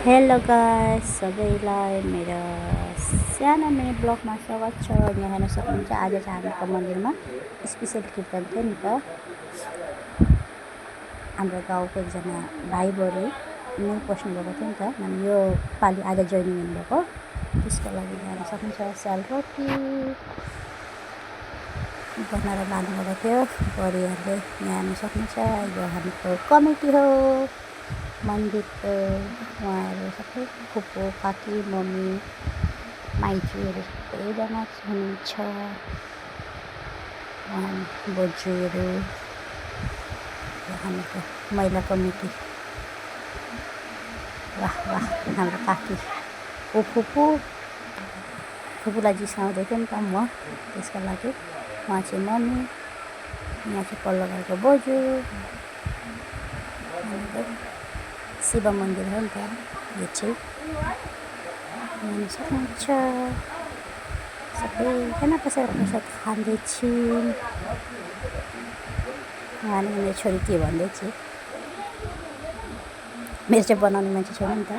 Hello guys, सबैलाई मेरो सानो मिनी ब्लगमा स्वागत छ। यहाँ हेर्न सक्नुहुन्छ आज चाहिँ हामीको मन्दिरमा स्पेसल कीर्तन थियो नि त। हाम्रो गाउँको एकजना भाइ बरु नै पस्नुभएको थियो नि त, अनि यो पालि आज जोइनिङ हुनुभएको। त्यसको लागि हेर्न सक्नुहुन्छ सेलरोटी बनाएर लानुभएको थियो बडीहरूले। यहाँ हेर्न सक्नुहुन्छ यो हाम्रो कमिटी हो मन्दिरको। उहाँहरू सबै फुपू काकी मम्मी माइजूहरू सबैजना हुनुहुन्छ। बोजूहरू हाम्रो महिला कमिटी। वाह वाह, हाम्रो काकी फुपूलाई जिस्काउँदै थिएँ नि त म, त्यसको लागि। उहाँ चाहिँ मम्मी, यहाँ चाहिँ पल्लो घरको बोजू। शिव मन्दिर हो नि त यो चाहिँ। हेर्न सक्नुहुन्छ सबैजना बसेर प्रसाद खाँदैछौँ। उहाँले मेरो छोरी के भन्दैछ, मेरो चाहिँ बनाउने मान्छे छैन नि त।